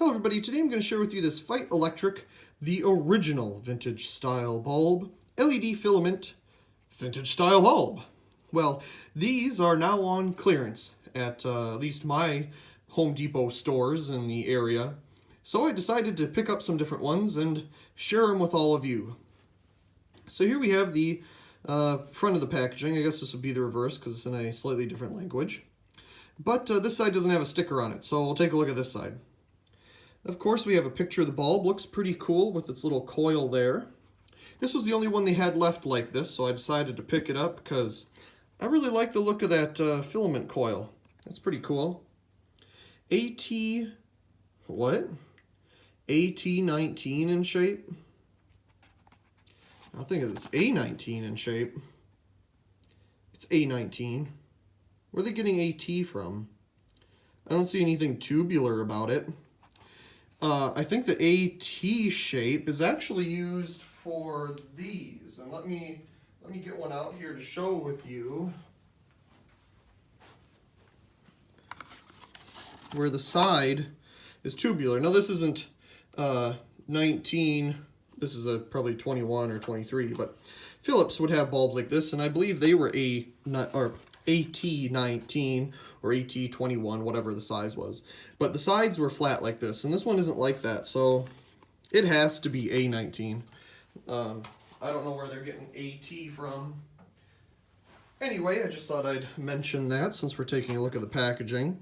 Hello everybody, today I'm going to share with you this FEIT Electric, the original vintage style bulb, LED filament, vintage style bulb. Well, these are now on clearance at least my Home Depot stores in the area. So I decided to pick up some different ones and share them with all of you. So here we have the front of the packaging. I guess this would be the reverse because it's in a slightly different language. But this side doesn't have a sticker on it, so we'll take a look at this side. Of course, we have a picture of the bulb. Looks pretty cool with its little coil there. This was the only one they had left like this, so I decided to pick it up because I really like the look of that filament coil. That's pretty cool. A19 in shape? I think it's A19 in shape. It's A19. Where are they getting AT from? I don't see anything tubular about it. I think the AT shape is actually used for these. And let me get one out here to show with you. Where the side is tubular. Now this isn't 19, this is probably 21 or 23, but Philips would have bulbs like this, and I believe they were AT19 or AT21, whatever the size was. But the sides were flat like this, and this one isn't like that, so it has to be A19. I don't know where they're getting AT from. Anyway, I just thought I'd mention that since we're taking a look at the packaging.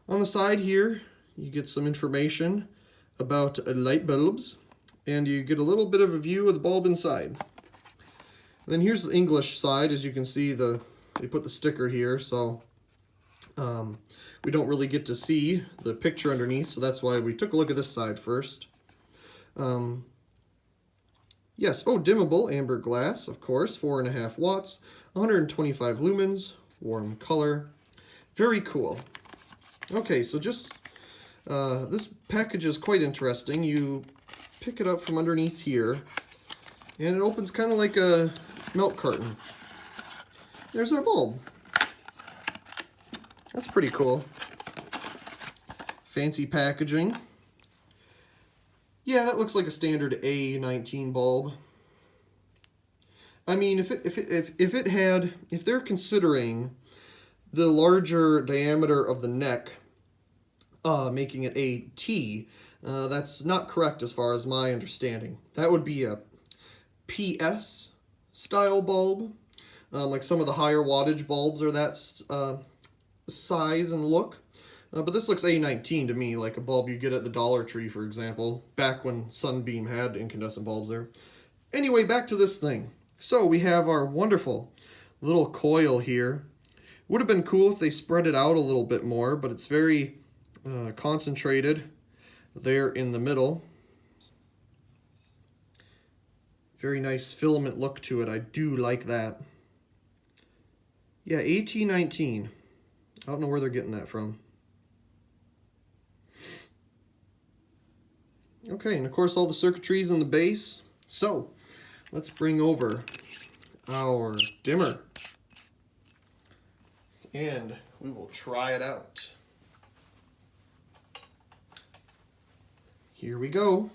On the side here, you get some information about light bulbs, and you get a little bit of a view of the bulb inside. Then here's the English side. As you can see, they put the sticker here, so we don't really get to see the picture underneath, so that's why we took a look at this side first. Yes, dimmable amber glass, of course, 4.5 watts, 125 lumens, warm color. Very cool. Okay, so just this package is quite interesting. You pick it up from underneath here, and it opens kind of like a milk carton. There's our bulb. That's pretty cool. Fancy packaging. Yeah, that looks like a standard A19 bulb. I mean, if they're considering the larger diameter of the neck, making it a T, that's not correct as far as my understanding. That would be a PS style bulb. Like some of the higher wattage bulbs are that size and look. But this looks A19 to me, like a bulb you get at the Dollar Tree, for example, back when Sunbeam had incandescent bulbs there. Anyway, back to this thing. So we have our wonderful little coil here. Would have been cool if they spread it out a little bit more, but it's very concentrated there in the middle. Very nice filament look to it. I do like that. Yeah, AT19. I don't know where they're getting that from. Okay, and of course all the circuitry's on the base. So, let's bring over our dimmer. And we will try it out. Here we go.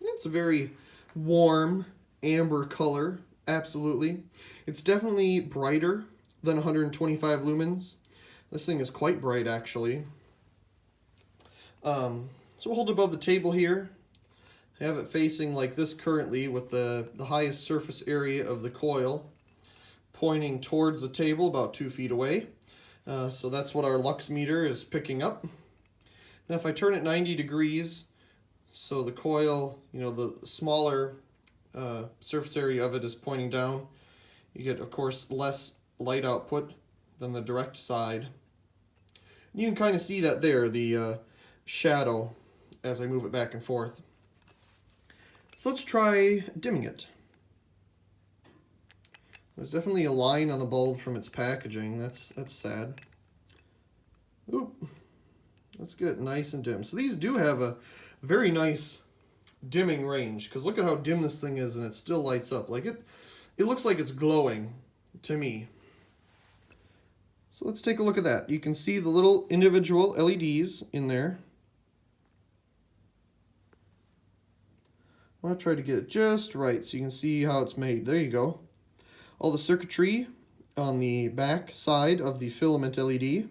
It's a very warm amber color, absolutely. It's definitely brighter than 125 lumens. This thing is quite bright, actually. So we'll hold it above the table here. I have it facing like this currently with the highest surface area of the coil pointing towards the table about 2 feet away. So that's what our lux meter is picking up. Now if I turn it 90 degrees, so the coil, the smaller surface area of it is pointing down, you get, of course, less light output than the direct side. And you can kind of see that there, the shadow, as I move it back and forth. So let's try dimming it. There's definitely a line on the bulb from its packaging. That's sad. Oop. Let's get it nice and dim. So these do have a very nice dimming range, because look at how dim this thing is, and it still lights up. Like it looks like it's glowing to me. So let's take a look at that. You can see the little individual LEDs in there. I'm going to try to get it just right so you can see how it's made. There you go. All the circuitry on the back side of the filament LED.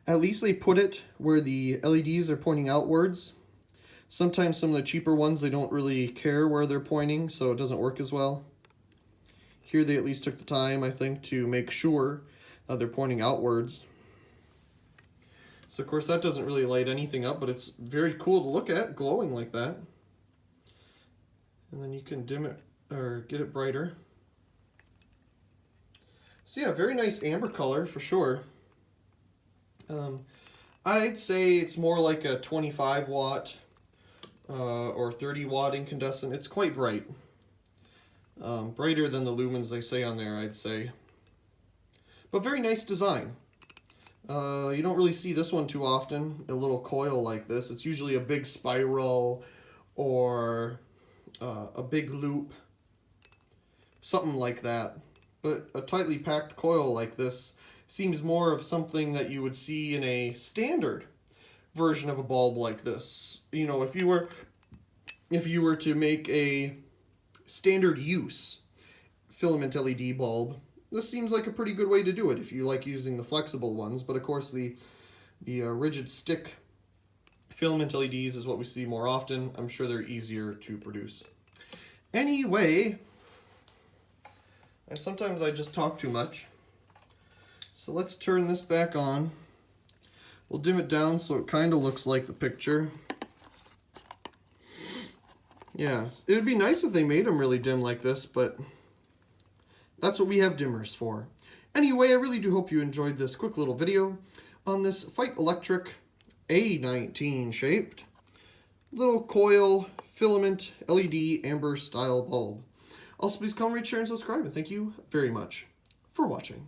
At least they put it where the LEDs are pointing outwards. Sometimes some of the cheaper ones, they don't really care where they're pointing, so it doesn't work as well. Here they at least took the time, I think, to make sure that they're pointing outwards. So of course that doesn't really light anything up, but it's very cool to look at, glowing like that. And then you can dim it or get it brighter. So yeah, very nice amber color for sure. I'd say it's more like a 25 watt or 30 watt incandescent. It's quite bright. Brighter than the lumens they say on there, I'd say. But very nice design. You don't really see this one too often, a little coil like this. It's usually a big spiral or a big loop, something like that. But a tightly packed coil like this seems more of something that you would see in a standard version of a bulb like this. You know, if you were to make a standard use filament LED bulb, this seems like a pretty good way to do it if you like using the flexible ones. But of course the rigid stick filament LEDs is what we see more often. I'm sure they're easier to produce. Anyway, and sometimes I just talk too much. So let's turn this back on. We'll dim it down so it kind of looks like the picture. Yeah, it would be nice if they made them really dim like this, but that's what we have dimmers for. Anyway, I really do hope you enjoyed this quick little video on this FEIT Electric A19 shaped little coil filament LED amber style bulb. Also, please comment, rate, share, and subscribe, and thank you very much for watching.